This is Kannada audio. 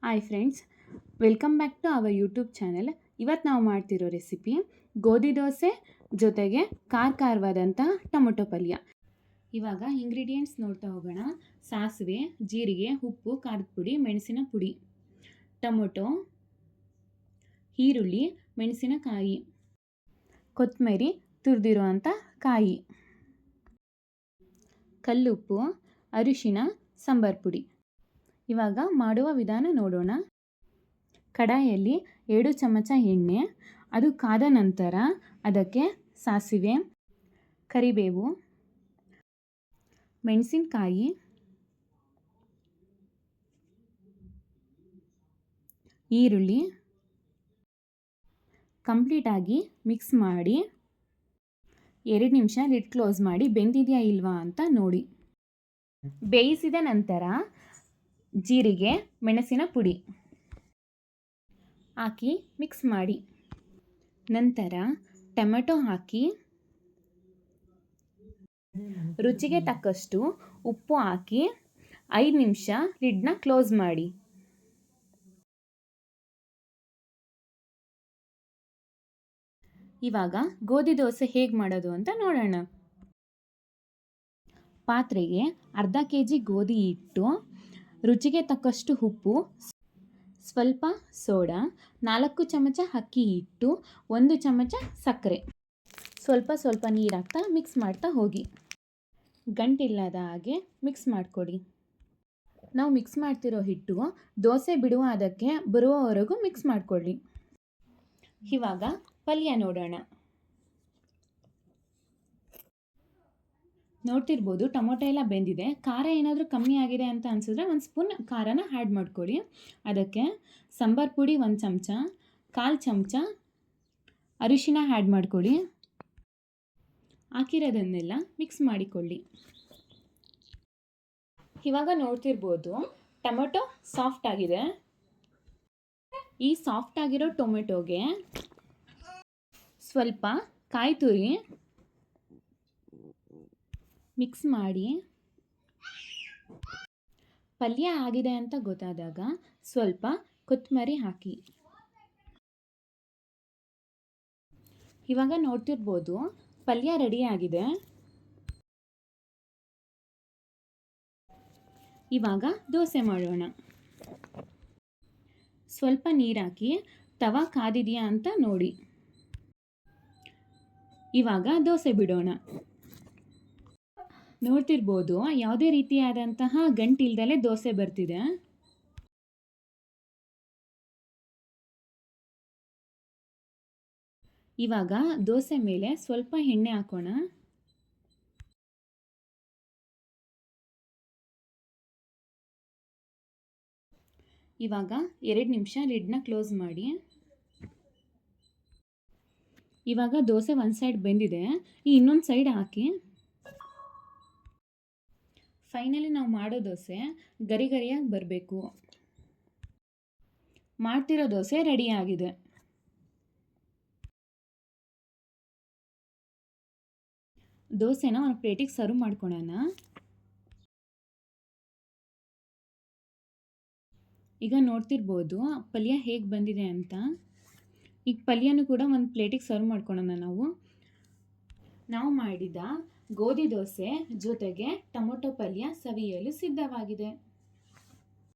Hi friends, welcome back to our YouTube channel. ಇವತ್ತು ನಾವು ಮಾಡ್ತಿರೋ ರೆಸಿಪಿ ಗೋಧಿ ದೋಸೆ ಜೊತೆಗೆ ಖಾರವಾದಂಥ ಟೊಮೊಟೊ ಪಲ್ಯ. ಇವಾಗ ಇಂಗ್ರೀಡಿಯೆಂಟ್ಸ್ ನೋಡ್ತಾ ಹೋಗೋಣ. ಸಾಸಿವೆ, ಜೀರಿಗೆ, ಉಪ್ಪು, ಖಾರದ ಪುಡಿ, ಮೆಣಸಿನ ಪುಡಿ, ಟೊಮೊಟೊ, ಈರುಳ್ಳಿ, ಮೆಣಸಿನಕಾಯಿ, ಕೊತ್ತಂಬರಿ, ತುರಿದಿರುವಂಥ ಕಾಯಿ, ಕಲ್ಲುಪ್ಪು, ಅರಿಶಿನ, ಸಾಂಬಾರು ಪುಡಿ. ಇವಾಗ ಮಾಡುವ ವಿಧಾನ ನೋಡೋಣ. ಕಡಾಯಿಯಲ್ಲಿ 2 ಚಮಚ ಎಣ್ಣೆ, ಅದು ಕಾದ ನಂತರ ಅದಕ್ಕೆ ಸಾಸಿವೆ, ಕರಿಬೇವು, ಮೆಣಸಿನಕಾಯಿ, ಈರುಳ್ಳಿ ಕಂಪ್ಲೀಟಾಗಿ ಮಿಕ್ಸ್ ಮಾಡಿ 2 ನಿಮಿಷ ಲಿಡ್ ಕ್ಲೋಸ್ ಮಾಡಿ ಬೆಂದಿದೆಯಾ ಇಲ್ವಾ ಅಂತ ನೋಡಿ. ಬೇಯಿಸಿದ ನಂತರ ಜೀರಿಗೆ, ಮೆಣಸಿನ ಪುಡಿ ಹಾಕಿ ಮಿಕ್ಸ್ ಮಾಡಿ. ನಂತರ ಟೊಮೆಟೊ ಹಾಕಿ ರುಚಿಗೆ ತಕ್ಕಷ್ಟು ಉಪ್ಪು ಹಾಕಿ 5 ನಿಮಿಷ ಲಿಡ್ನ ಕ್ಲೋಸ್ ಮಾಡಿ. ಇವಾಗ ಗೋಧಿ ದೋಸೆ ಹೇಗೆ ಮಾಡೋದು ಅಂತ ನೋಡೋಣ. ಪಾತ್ರೆಗೆ ಅರ್ಧ kg ಗೋಧಿ ಹಿಟ್ಟು, ರುಚಿಗೆ ತಕ್ಕಷ್ಟು ಉಪ್ಪು, ಸ್ವಲ್ಪ ಸೋಡಾ, 4 ಚಮಚ ಅಕ್ಕಿ ಹಿಟ್ಟು, 1 ಚಮಚ ಸಕ್ಕರೆ, ಸ್ವಲ್ಪ ನೀರು ಹಾಕ್ತಾ ಮಿಕ್ಸ್ ಮಾಡ್ತಾ ಹೋಗಿ. ಗಂಟಿಲ್ಲದ ಹಾಗೆ ಮಿಕ್ಸ್ ಮಾಡಿಕೊಡಿ. ನಾವು ಮಿಕ್ಸ್ ಮಾಡ್ತಿರೋ ಹಿಟ್ಟು ದೋಸೆ ಬಿಡುವ ಅದಕ್ಕೆ ಬರುವವರೆಗೂ ಮಿಕ್ಸ್ ಮಾಡಿಕೊಳ್ಳಿ. ಇವಾಗ ಪಲ್ಯ ನೋಡೋಣ. ನೋಡ್ತಿರ್ಬೋದು ಟೊಮೊಟೊ ಎಲ್ಲ ಬೆಂದಿದೆ. ಖಾರ ಏನಾದರೂ ಕಮ್ಮಿ ಆಗಿದೆ ಅಂತ ಅನಿಸಿದ್ರೆ 1 ಸ್ಪೂನ್ ಖಾರನ ಆ್ಯಡ್ ಮಾಡ್ಕೊಳ್ಳಿ. ಅದಕ್ಕೆ ಸಾಂಬಾರು ಪುಡಿ 1 ಚಮಚ, 1/4 ಚಮಚ ಅರಿಶಿನ ಆ್ಯಡ್ ಮಾಡ್ಕೊಳ್ಳಿ. ಹಾಕಿರೋದನ್ನೆಲ್ಲ ಮಿಕ್ಸ್ ಮಾಡಿಕೊಳ್ಳಿ. ಇವಾಗ ನೋಡ್ತಿರ್ಬೋದು ಟೊಮೊಟೊ ಸಾಫ್ಟ್ ಆಗಿದೆ. ಈ ಸಾಫ್ಟ್ ಆಗಿರೋ ಟೊಮೆಟೊಗೆ ಸ್ವಲ್ಪ ಕಾಯಿ ತುರಿ ಮಿಕ್ಸ್ ಮಾಡಿ. ಪಲ್ಯ ಆಗಿದೆ ಅಂತ ಗೊತ್ತಾದಾಗ ಸ್ವಲ್ಪ ಕೊತ್ತಂಬರಿ ಹಾಕಿ. ಇವಾಗ ನೋಡ್ತಿರ್ಬೋದು ಪಲ್ಯ ರೆಡಿ ಆಗಿದೆ. ಇವಾಗ ದೋಸೆ ಮಾಡೋಣ. ಸ್ವಲ್ಪ ನೀರು ಹಾಕಿ ತವಾ ಕಾದಿದೆಯಾ ಅಂತ ನೋಡಿ. ಇವಾಗ ದೋಸೆ ಬಿಡೋಣ. ನೋಡ್ತಿರ್ಬೋದು ಯಾವುದೇ ರೀತಿಯಾದಂತಹ ಗಂಟಿಲ್ದಲೇ ದೋಸೆ ಬರ್ತಿದೆ. ಇವಾಗ ದೋಸೆ ಮೇಲೆ ಸ್ವಲ್ಪ ಎಣ್ಣೆ ಹಾಕೋಣ. ಇವಾಗ 2 ನಿಮಿಷ ಲಿಡ್ನ ಕ್ಲೋಸ್ ಮಾಡಿ. ಇವಾಗ ದೋಸೆ ಒಂದು ಸೈಡ್ ಬೆಂದಿದೆ, ಇನ್ನೊಂದು ಸೈಡ್ ಹಾಕಿ. ಫೈನಲಿ ನಾವು ಮಾಡೋ ದೋಸೆ ಗರಿಯಾಗಿ ಬರಬೇಕು. ಮಾಡ್ತಿರೋ ದೋಸೆ ರೆಡಿ ಆಗಿದೆ. ದೋಸೆನ ಒಂದು ಪ್ಲೇಟಿಗೆ ಸರ್ವ್ ಮಾಡ್ಕೊಳ್ಳೋಣ. ಈಗ ನೋಡ್ತಿರ್ಬೋದು ಪಲ್ಯ ಹೇಗೆ ಬಂದಿದೆ ಅಂತ. ಈಗ ಪಲ್ಯನೂ ಕೂಡ ಒಂದು ಪ್ಲೇಟಿಗೆ ಸರ್ವ್ ಮಾಡ್ಕೊಳ್ಳೋಣ. ನಾವು ಮಾಡಿದ ಗೋಧಿ ದೋಸೆ ಜೊತೆಗೆ ಟೊಮೊಟೊ ಪಲ್ಯ ಸವಿಯಲು ಸಿದ್ಧವಾಗಿದೆ.